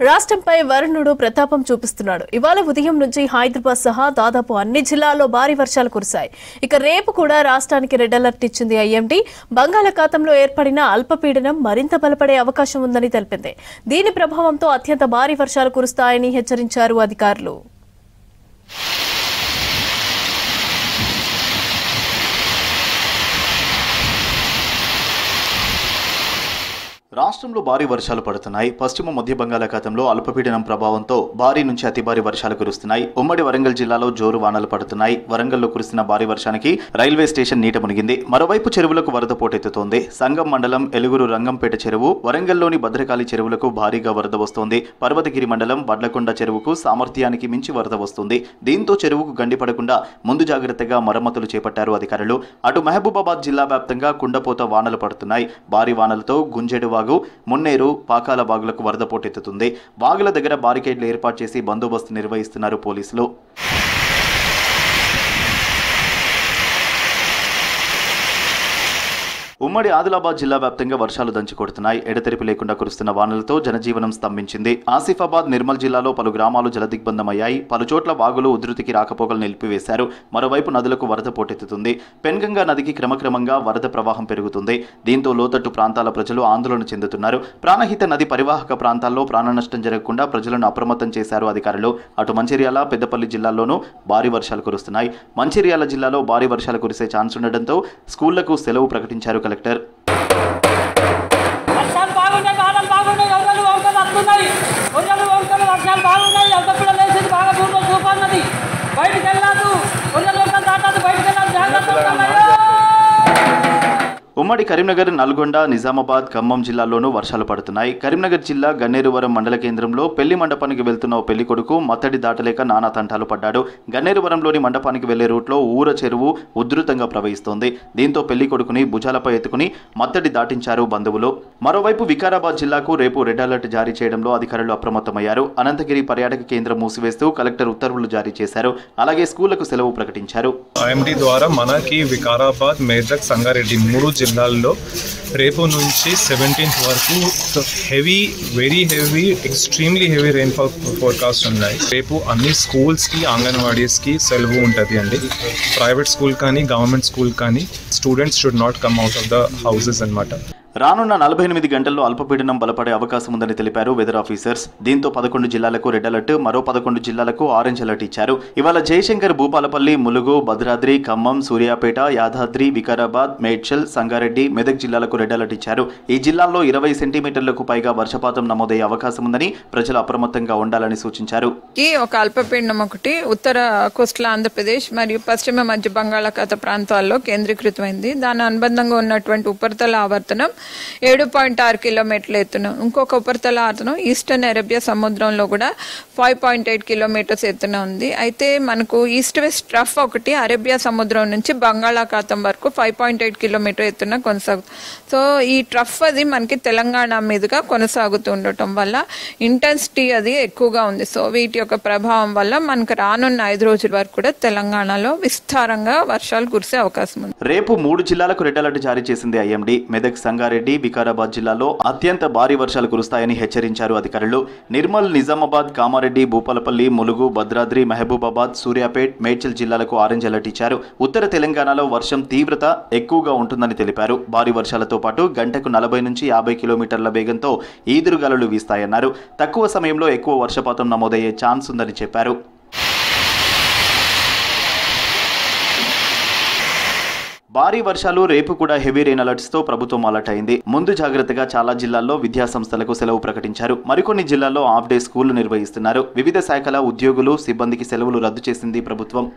రాష్ట్రంపై వరుణుడు ప్రతాపం చూపిస్తున్నాడు. ఇవాళ ఉదయం నుంచి హైదరాబాద్ సహా దాదాపు అన్ని జిల్లాల్లో భారీ వర్షాలు కురిశాయి. ఇక రేపు కూడా రాష్ట్రానికి రెడ్ అలర్ట్ ఇచ్చింది ఐఎండీ. బంగాళాఖాతంలో ఏర్పడిన అల్పపీడనం మరింత బలపడే అవకాశం ఉందని తెలిపింది. దీని ప్రభావంతో అత్యంత భారీ వర్షాలు కురుస్తాయని హెచ్చరించారు అధికారులు. రాష్ట్రంలో భారీ వర్షాలు పడుతున్నాయి. పశ్చిమ మధ్య బంగాళాఖాతంలో అల్పపీడనం ప్రభావంతో భారీ నుంచి అతి భారీ వర్షాలు కురుస్తున్నాయి. ఉమ్మడి వరంగల్ జిల్లాలో జోరు వానలు పడుతున్నాయి. వరంగల్లో కురుస్తున్న భారీ వర్షానికి రైల్వే స్టేషన్ నీట మునిగింది. మరోవైపు చెరువులకు వరద పోటెత్తుతోంది. సంగం మండలం ఎలుగురు రంగంపేట చెరువు, వరంగల్లోని భద్రకాళి చెరువులకు భారీగా వరద వస్తోంది. పర్వతగిరి మండలం వడ్లకొండ చెరువుకు సామర్థ్యానికి మించి వరద వస్తుంది. దీంతో చెరువుకు గండిపడకుండా ముందు జాగ్రత్తగా మరమ్మతులు చేపట్టారు అధికారులు. అటు మహబూబాబాద్ జిల్లా వ్యాప్తంగా కుండపోత వానలు పడుతున్నాయి. భారీ వానలతో గుంజెడు మున్నేరు, పాకాల వాగులకు వరద పోటెత్తుతుంది. వాగుల దగ్గర బారికేడ్లు ఏర్పాటు చేసి బందోబస్తు నిర్వహిస్తున్నారు పోలీసులు. ఉమ్మడి ఆదిలాబాద్ జిల్లా వ్యాప్తంగా వర్షాలు దంచుకొడుతున్నాయి. ఎడతెరిపి లేకుండా కురుస్తున్న వానలతో జనజీవనం స్తంభించింది. ఆసిఫాబాద్, నిర్మల్ జిల్లాలో పలు గ్రామాలు జలదిగ్బంధమయ్యాయి. పలుచోట్ల వాగులు ఉధృతికి రాకపోకలు నిలిపివేశారు. మరోవైపు నదులకు వరద పోటెత్తుతుంది. పెన్గంగా నదికి క్రమక్రమంగా వరద ప్రవాహం పెరుగుతుంది. దీంతో లోతట్టు ప్రాంతాల ప్రజలు ఆందోళన చెందుతున్నారు. ప్రాణహిత నది పరివాహక ప్రాంతాల్లో ప్రాణ నష్టం జరగకుండా ప్రజలను అప్రమత్తం చేశారు అధికారులు. అటు మంచిర్యాల, పెద్దపల్లి జిల్లాల్లోనూ భారీ వర్షాలు కురుస్తున్నాయి. మంచిర్యాల జిల్లాలో భారీ వర్షాలు కురిసే ఛాన్స్ ఉండడంతో స్కూళ్లకు సెలవు ప్రకటించారు కలెక్టర్. ఉమ్మడి కరీంనగర్, నల్గొండ, నిజామాబాద్, ఖమ్మం జిల్లాల్లోనూ వర్షాలు పడుతున్నాయి. కరీంనగర్ జిల్లా గన్నేరువరం మండల కేంద్రంలో పెళ్లి మండపానికి వెళ్తున్న ఓ పెళ్లి కొడుకు మత్తడి దాటలేక నానా తంటాలు పడ్డాడు. గన్నేరువరంలోని మండపానికి వెళ్లే రూట్లో ఊర చెరువు ఉధృతంగా ప్రవహిస్తోంది. దీంతో పెళ్లి కొడుకుని భుజాలపై ఎత్తుకుని మత్తడి దాటించారు బంధువులు. మరోవైపు వికారాబాద్ జిల్లాకు రేపు రెడ్ అలర్ట్ జారీ చేయడంలో అధికారులు అప్రమత్తమయ్యారు. అనంతగిరి పర్యాటక కేంద్రం మూసివేస్తూ కలెక్టర్ ఉత్తర్వులు జారీ చేశారు. అలాగే స్కూళ్లకు సెలవు ప్రకటించారు. ఐఎండీ ద్వారా మనకి వికారాబాద్, మేదక్, సంగారెడ్డి మూడు జిల్లాల్లో రేపు నుంచి 17th వరకు very heavy, extremely heavy rainfall forecast ఉన్నాయి. రేపు అన్ని స్కూల్స్కి, అంగన్వాడీస్కి సెలవు ఉంటుంది అండి. ప్రైవేట్ స్కూల్ కానీ గవర్నమెంట్ స్కూల్ కానీ students should not come out of the houses అన్నమాట. రానున్న 48 గంటల్లో అల్పపీడనం బలపడే అవకాశం ఉందని తెలిపారు వెదర్ ఆఫీసర్స్. దీంతో 11 జిల్లాలకు రెడ్ అలర్ట్, మరో 11 జిల్లాలకు ఆరెంజ్ అలర్ట్ ఇచ్చారు. ఇవాళ జయశంకర్, భూపాలపల్లి, ములుగు, భద్రాద్రి, ఖమ్మం, సూర్యాపేట, యాదాద్రి, వికారాబాద్, మేడ్చల్, సంగారెడ్డి, మెదక్ జిల్లాలకు రెడ్ అలర్ట్ ఇచ్చారు. ఈ జిల్లాల్లో 20 సెంటీమీటర్లకు పైగా వర్షపాతం నమోదయ్యే అవకాశం ఉందని ప్రజలు అప్రమత్తంగా ఉండాలని సూచించారు. ఒక అల్పపీడనం ఒకటి ఉత్తర కోస్టల్ ఆంధ్రప్రదేశ్ మరియు పశ్చిమ మధ్య బంగాళాఖాత ప్రాంతాల్లో కేంద్రీకృతమైంది. దాని అనుబంధంగా ఉన్నటువంటి ఉపరితల ఆవర్తనం 7.6 కిలోమీటర్ల ఎత్తున, ఇంకొక ఉపరితల ఆవర్తనం ఈస్టర్న్ అరేబియా సముద్రంలో కూడా 5.8 కిలోమీటర్స్ ఎత్తున ఉంది. అయితే మనకు ఈస్ట్ వెస్ట్ ట్రఫ్ ఒకటి అరేబియా సముద్రం నుంచి బంగాళాఖాతం వరకు 5.8 కిలోమీటర్ ఎత్తున కొనసాగుతుంది. సో ఈ ట్రఫ్ అది మనకి తెలంగాణ మీదుగా కొనసాగుతూ ఉండటం వల్ల ఇంటెన్సిటీ అది ఎక్కువగా ఉంది. సో వీటి యొక్క ప్రభావం వల్ల మనకు రానున్న 5 రోజుల వరకు కూడా తెలంగాణలో విస్తారంగా వర్షాలు కురిసే అవకాశం ఉంది. రేపు 3 జిల్లాలకు రెడ్ అలర్ట్ జారీ చేసింది ఐఎండీ. మెదక్, సంగారెడ్డి, వికారాబాద్ జిల్లాలో అత్యంత భారీ వర్షాలు కురుస్తాయని హెచ్చరించారు అధికారులు. నిర్మల్, నిజామాబాద్, కామారెడ్డి, భూపాలపల్లి, ములుగు, భద్రాద్రి, మహబూబాబాద్, సూర్యాపేట్, మేడ్చల్ జిల్లాలకు ఆరెంజ్ అలర్ట్ ఇచ్చారు. ఉత్తర తెలంగాణలో వర్షం తీవ్రత ఎక్కువగా ఉంటుందని తెలిపారు. భారీ వర్షాలతో పాటు గంటకు 40 నుంచి 50 కిలోమీటర్ల వేగంతో ఈదురుగాలులు వీస్తాయన్నారు. తక్కువ సమయంలో ఎక్కువ వర్షపాతం నమోదయ్యే ఛాన్స్ ఉందని చెప్పారు. భారీ వర్షాలు, రేపు కూడా హెవీ రెయిన్ అలర్ట్స్ తో ప్రభుత్వం అలర్ట్ అయింది. ముందు జాగ్రత్తగా చాలా జిల్లాల్లో విద్యా సంస్థలకు సెలవు ప్రకటించారు. మరికొన్ని జిల్లాల్లో హాఫ్ డే స్కూళ్లు నిర్వహిస్తున్నారు. వివిధ శాఖల ఉద్యోగులు, సిబ్బందికి సెలవులు రద్దు చేసింది ప్రభుత్వం.